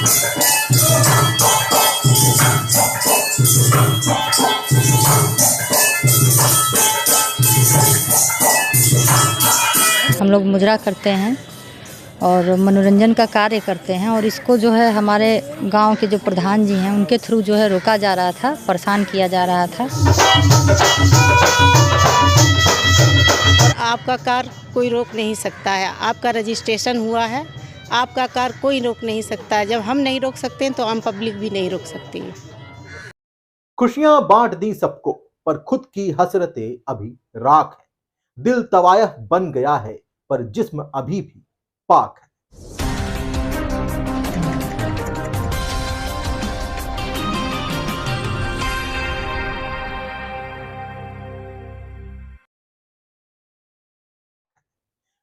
हम लोग मुजरा करते हैं और मनोरंजन का कार्य करते हैं और इसको जो है हमारे गांव के जो प्रधान जी हैं उनके थ्रू जो है रोका जा रहा था, परेशान किया जा रहा था। और आपका कार कोई रोक नहीं सकता है, आपका रजिस्ट्रेशन हुआ है, आपका कार कोई रोक नहीं सकता है। जब हम नहीं रोक सकते हैं तो आम पब्लिक भी नहीं रोक सकती है। खुशियां बांट दी सबको, पर खुद की हसरतें अभी राख है। दिल तवायफ बन गया है, पर जिस्म अभी भी पाक है।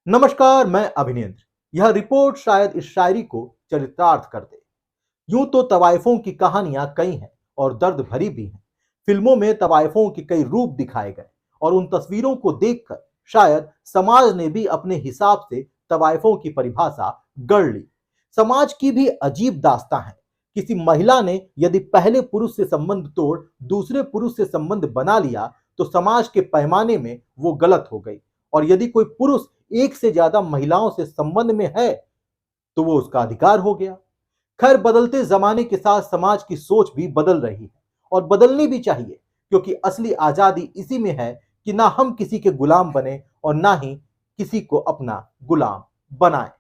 नमस्कार, मैं अभिनेंद्र। यह रिपोर्ट शायद इस शायरी को चरितार्थ कर दे। यूं तो तवायफों की कहानियां कई हैं और दर्द भरी भी हैं। फिल्मों में तवायफों के कई रूप दिखाए गए और उन तस्वीरों को देखकर शायद समाज ने भी अपने हिसाब से तवायफों की परिभाषा गढ़ ली। समाज की भी अजीब दास्तां है। किसी महिला ने यदि पहले पुरुष से संबंध तोड़ दूसरे पुरुष से संबंध बना लिया तो समाज के पैमाने में वो गलत हो गई, और यदि कोई पुरुष एक से ज्यादा महिलाओं से संबंध में है तो वो उसका अधिकार हो गया। खैर, बदलते जमाने के साथ समाज की सोच भी बदल रही है और बदलनी भी चाहिए, क्योंकि असली आजादी इसी में है कि ना हम किसी के गुलाम बने और ना ही किसी को अपना गुलाम बनाएं।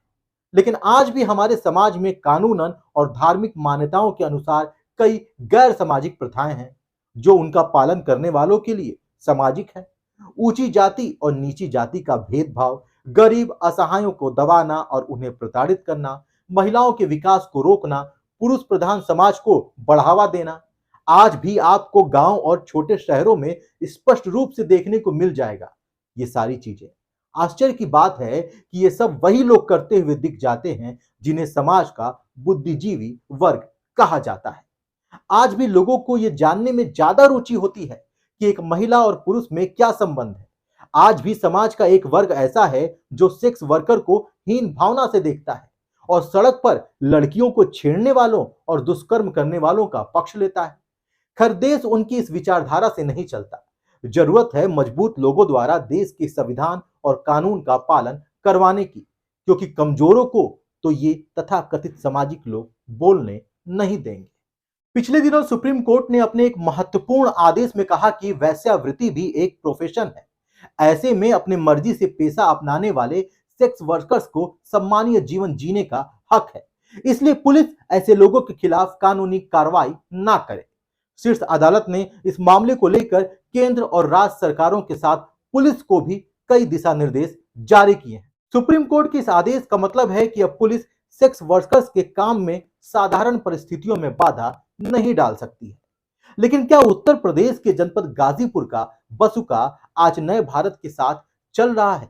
लेकिन आज भी हमारे समाज में कानूनन और धार्मिक मान्यताओं के अनुसार कई गैर सामाजिक प्रथाएं हैं जो उनका पालन करने वालों के लिए सामाजिक है। ऊंची जाति और नीची जाति का भेदभाव, गरीब असहायों को दबाना और उन्हें प्रताड़ित करना, महिलाओं के विकास को रोकना, पुरुष प्रधान समाज को बढ़ावा देना, आज भी आपको गांव और छोटे शहरों में स्पष्ट रूप से देखने को मिल जाएगा। ये सारी चीजें आश्चर्य की बात है कि ये सब वही लोग करते हुए दिख जाते हैं जिन्हें समाज का बुद्धिजीवी वर्ग कहा जाता है। आज भी लोगों को यह जानने में ज्यादा रुचि होती है कि एक महिला और पुरुष में क्या संबंध है। आज भी समाज का एक वर्ग ऐसा है जो सेक्स वर्कर को हीन भावना से देखता है और सड़क पर लड़कियों को छेड़ने वालों और दुष्कर्म करने वालों का पक्ष लेता है। खैर, देश उनकी इस विचारधारा से नहीं चलता। जरूरत है मजबूत लोगों द्वारा देश के संविधान और कानून का पालन करवाने की, क्योंकि कमजोरों को तो ये तथाकथित सामाजिक लोग बोलने नहीं देंगे। पिछले दिनों सुप्रीम कोर्ट ने अपने एक महत्वपूर्ण आदेश में कहा कि वैश्यावृत्ति भी एक प्रोफेशन है। ऐसे में अपने मर्जी से पेशा अपनाने वाले सेक्स वर्कर्स को सम्मानीय जीवन जीने का हक है। इसलिए पुलिस ऐसे लोगों के खिलाफ कानूनी कार्रवाई ना करे। शीर्ष अदालत ने इस मामले को लेकर केंद्र और राज्य सरकारों के साथ पुलिस को भी कई दिशा निर्देश जारी किए हैं। सुप्रीम कोर्ट के इस आदेश का मतलब है कि अब पुलिस सेक्स वर्कर्स के काम में साधारण परिस्थितियों में बाधा नहीं डाल सकती है। लेकिन क्या उत्तर प्रदेश के जनपद गाजीपुर का बसुका आज नए भारत के साथ चल रहा है?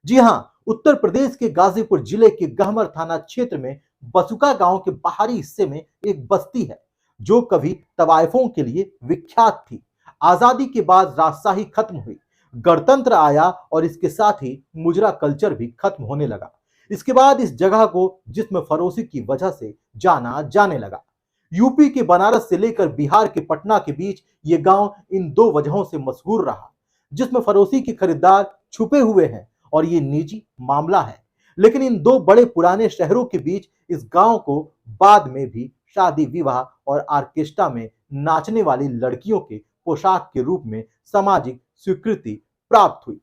जी हां, उत्तर प्रदेश के गाजीपुर जिले के गहमर थाना क्षेत्र में बसुका गांव के बाहरी हिस्से में एक बस्ती है जो कभी तवायफों के लिए विख्यात थी। आजादी के बाद राजशाही खत्म हुई, गणतंत्र आया और इसके साथ ही मुजरा कल्चर भी खत्म होने लगा। इसके बाद इस जगह को जिस्म फरोशी की वजह से जाना जाने लगा। यूपी के बनारस से लेकर बिहार के पटना के बीच ये गांव इन दो वजहों से मशहूर रहा। जिस्म फरोशी के खरीदार छुपे हुए हैं और ये निजी मामला है, लेकिन इन दो बड़े पुराने शहरों के बीच इस गांव को बाद में भी शादी विवाह और ऑर्केस्ट्रा में नाचने वाली लड़कियों के पोशाक के रूप में सामाजिक स्वीकृति प्राप्त हुई।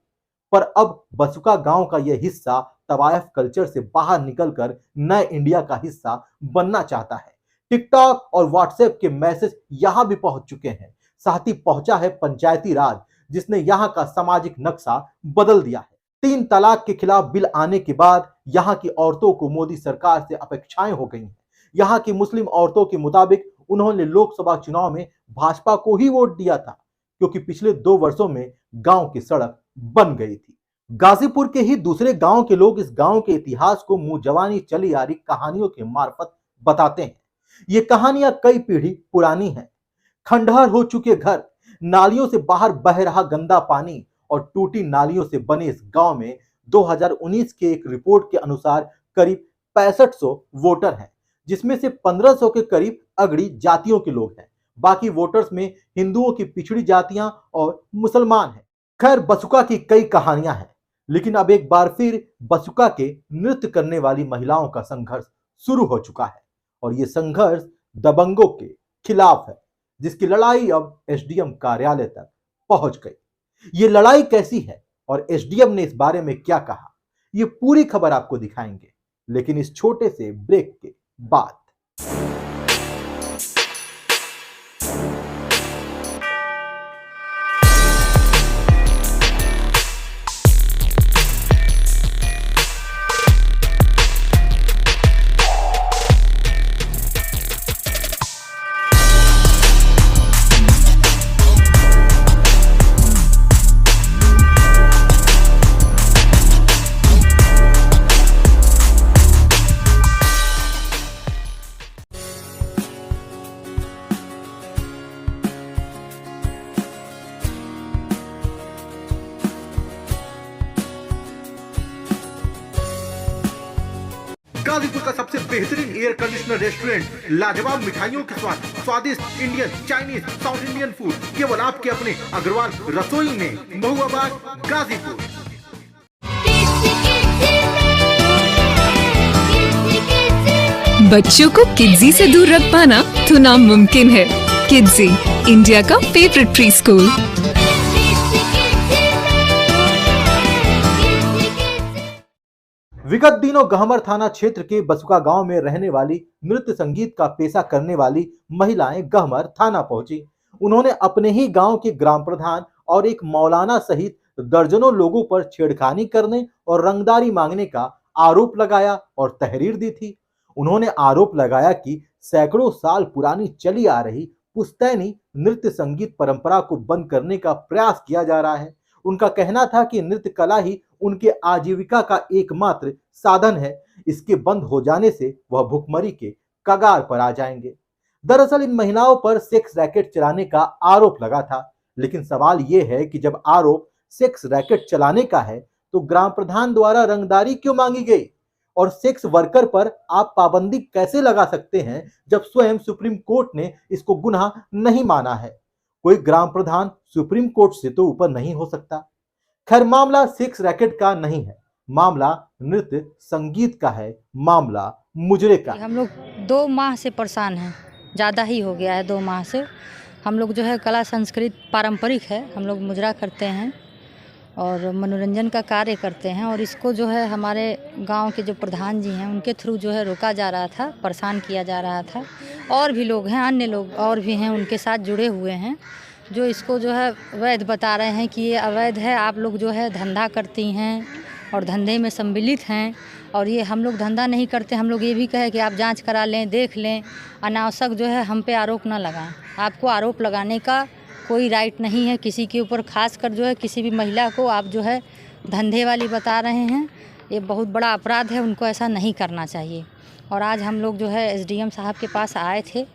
पर अब बसुका गांव का यह हिस्सा तवायफ कल्चर से बाहर निकलकर नए इंडिया का हिस्सा बनना चाहता है। टिकटॉक और व्हाट्सएप के मैसेज यहां भी पहुंच चुके हैं। साथ ही पहुंचा है पंचायती राज, जिसने यहां का सामाजिक नक्शा बदल दिया है। 3 तलाक के खिलाफ बिल आने के बाद यहां की औरतों को मोदी सरकार से अपेक्षाएं हो गई हैं। यहां की मुस्लिम औरतों के मुताबिक उन्होंने लोकसभा चुनाव में भाजपा को ही वोट दिया था, क्योंकि पिछले 2 वर्षों में गांव की सड़क बन गई थी। गाजीपुर के ही दूसरे गांव के लोग इस गांव के इतिहास को मुंह जवानी चली आ रही कहानियों के मार्फत बताते हैं। ये कहानियां कई पीढ़ी पुरानी हैं। खंडहर हो चुके घर, नालियों से बाहर बह रहा गंदा पानी और टूटी नालियों से बने इस गांव में 2019 के एक रिपोर्ट के अनुसार करीब 6500 वोटर हैं, जिसमें से 1500 के करीब अगड़ी जातियों के लोग हैं। बाकी वोटर्स में हिंदुओं की पिछड़ी जातियां और मुसलमान हैं। खैर, बसुका की कई कहानियां हैं, लेकिन अब एक बार फिर बसुका के नृत्य करने वाली महिलाओं का संघर्ष शुरू हो चुका है और ये संघर्ष दबंगों के खिलाफ है, जिसकी लड़ाई अब एसडीएम कार्यालय तक पहुंच गई। ये लड़ाई कैसी है और एसडीएम ने इस बारे में क्या कहा, ये पूरी खबर आपको दिखाएंगे, लेकिन इस छोटे से ब्रेक के बाद। गाजीपुर का सबसे बेहतरीन एयर कंडीशनर रेस्टोरेंट, लाजवाब मिठाइयों के स्वाद, स्वादिष्ट Indian, Chinese, south Indian food केवल आपके अपने अग्रवाल रसोई में, महुआबाद, गाजीपुर। बच्चों को किड्जी से दूर रख पाना तो नामुमकिन है। किड्जी, इंडिया का फेवरेट प्री स्कूल। विगत दिनों गहमर थाना क्षेत्र के बसुका गांव में रहने वाली नृत्य संगीत का पेशा करने वाली महिलाएं गहमर थाना पहुंची। उन्होंने अपने ही गांव के ग्राम प्रधान और एक मौलाना सहित दर्जनों लोगों पर छेड़खानी करने और रंगदारी मांगने का आरोप लगाया और तहरीर दी थी। उन्होंने आरोप लगाया कि सैकड़ों साल पुरानी चली आ रही पुश्तैनी नृत्य संगीत परंपरा को बंद करने का प्रयास किया जा रहा है। उनका कहना था कि नृत्य कला ही उनके आजीविका का एकमात्र साधन है। इसके बंद हो जाने से वह भुखमरी के कगार पर आ जाएंगे। दरअसल इन महिलाओं पर सेक्स रैकेट चलाने का आरोप लगा था, लेकिन सवाल यह है कि जब आरोप सेक्स रैकेट चलाने का है तो ग्राम प्रधान द्वारा रंगदारी क्यों मांगी गई और सेक्स वर्कर पर आप पाबंदी कैसे लगा सकते हैं जब स्वयं सुप्रीम कोर्ट ने इसको गुनाह नहीं माना है। कोई ग्राम प्रधान सुप्रीम कोर्ट से तो ऊपर नहीं हो सकता। खैर, मामला सेक्स रैकेट का नहीं है, मामला नृत्य संगीत का है, मामला मुजरे का। हम लोग 2 माह से परेशान हैं, ज़्यादा ही हो गया है 2 माह से। हम लोग जो है कला संस्कृति पारंपरिक है, हम लोग मुजरा करते हैं और मनोरंजन का कार्य करते हैं और इसको जो है हमारे गांव के जो प्रधान जी हैं उनके थ्रू जो है रोका जा रहा था, परेशान किया जा रहा था। और भी लोग हैं, अन्य लोग और भी हैं उनके साथ जुड़े हुए हैं जो इसको जो है वैध बता रहे हैं कि ये अवैध है, आप लोग जो है धंधा करती हैं और धंधे में सम्मिलित हैं और ये हम लोग धंधा नहीं करते। हम लोग ये भी कहे कि आप जांच करा लें, देख लें, अनावश्यक जो है हम पे आरोप ना लगाएं। आपको आरोप लगाने का कोई राइट नहीं है किसी के ऊपर, खासकर जो है किसी भी महिला को आप जो है धंधे वाली बता रहे हैं। ये बहुत बड़ा अपराध है, उनको ऐसा नहीं करना चाहिए। और आज हम लोग जो है एसडीएम साहब के पास आए थे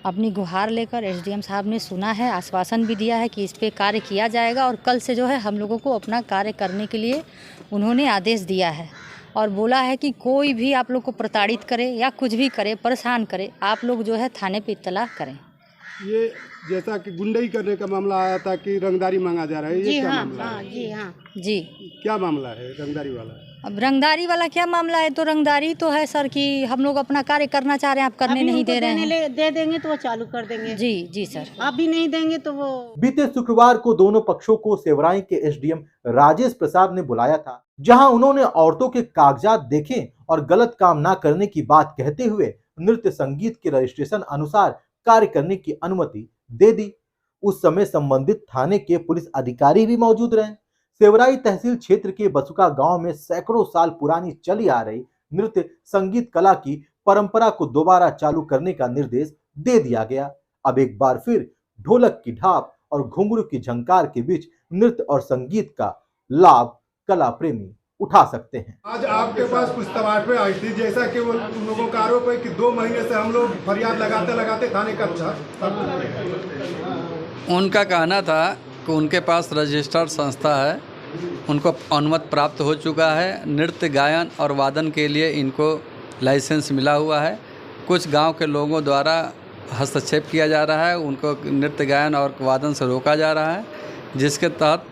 अपनी गुहार लेकर। एसडीएम साहब ने सुना है, आश्वासन भी दिया है कि इस पे कार्य किया जाएगा और कल से जो है हम लोगों को अपना कार्य करने के लिए उन्होंने आदेश दिया है और बोला है कि कोई भी आप लोग को प्रताड़ित करे या कुछ भी करे, परेशान करे, आप लोग जो है थाने पे इत्तला करें। ये जैसा कि गुंडई करने का मामला आया था कि रंगदारी मांगा जा रहा है, ये क्या मामला है? जी हाँ जी, क्या मामला है रंगदारी वाला? अब रंगदारी वाला क्या मामला है? तो रंगदारी तो है सर कि हम लोग अपना कार्य करना चाह रहे हैं, आप करने नहीं दे रहे हैं। दे देंगे तो वो चालू कर देंगे। जी जी सर, आप भी नहीं देंगे तो वो। बीते शुक्रवार को दोनों पक्षों को सेवराई के एसडीएम राजेश प्रसाद ने बुलाया था, जहां उन्होंने औरतों के कागजात देखे और गलत काम ना करने की बात कहते हुए नृत्य संगीत के रजिस्ट्रेशन अनुसार कार्य करने की अनुमति दे दी। उस समय संबंधित थाने के पुलिस अधिकारी भी मौजूद रहे। सेवराई तहसील क्षेत्र के बसुका गांव में सैकड़ों साल पुरानी चली आ रही नृत्य संगीत कला की परंपरा को दोबारा चालू करने का निर्देश दे दिया गया। अब एक बार फिर ढोलक की ढाप और घुंघरू की झंकार के बीच नृत्य और संगीत का लाभ कला प्रेमी उठा सकते हैं। आज आपके पास कुछ तबाशे आई थी, जैसा कि वो उन लोगों का आरोप है कि 2 महीने से हम लोग फरियाद लगाते लगाते थाने का उनका कहना था कि उनके पास रजिस्टर्ड संस्था है, उनको अनुमति प्राप्त हो चुका है, नृत्य गायन और वादन के लिए इनको लाइसेंस मिला हुआ है, कुछ गांव के लोगों द्वारा हस्तक्षेप किया जा रहा है, उनको नृत्य गायन और वादन से रोका जा रहा है, जिसके तहत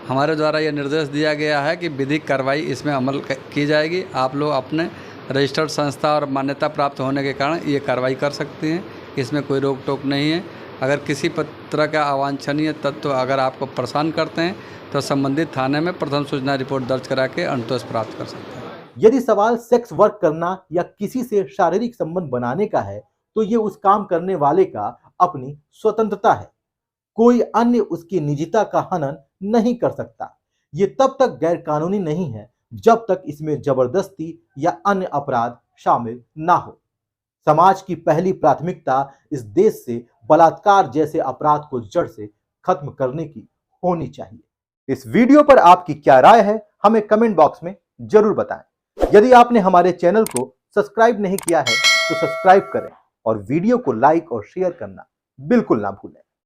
हमारे द्वारा यह निर्देश दिया गया है कि विधिक कार्रवाई इसमें अमल की जाएगी। आप लोग अपने रजिस्टर्ड संस्था और मान्यता प्राप्त होने के कारण ये कार्रवाई कर सकते हैं, इसमें कोई रोक टोक नहीं है। अगर किसी तरह का अवांछनीय तत्व अगर आपको परेशान करते हैं तो संबंधित थाने में प्रथम सूचना रिपोर्ट दर्ज करा के अनुतोष प्राप्त कर सकते हैं। यदि सवाल सेक्स वर्क करना या किसी से शारीरिक संबंध बनाने का है तो ये उस काम करने वाले का अपनी स्वतंत्रता है, कोई अन्य उसकी निजता का हनन नहीं कर सकता। ये तब तक गैर कानूनी नहीं है जब तक इसमें जबरदस्ती या अन्य अपराध शामिल ना हो। समाज की पहली प्राथमिकता इस देश से बलात्कार जैसे अपराध को जड़ से खत्म करने की होनी चाहिए। इस वीडियो पर आपकी क्या राय है हमें कमेंट बॉक्स में जरूर बताएं। यदि आपने हमारे चैनल को सब्सक्राइब नहीं किया है तो सब्सक्राइब करें और वीडियो को लाइक और शेयर करना बिल्कुल ना भूलें।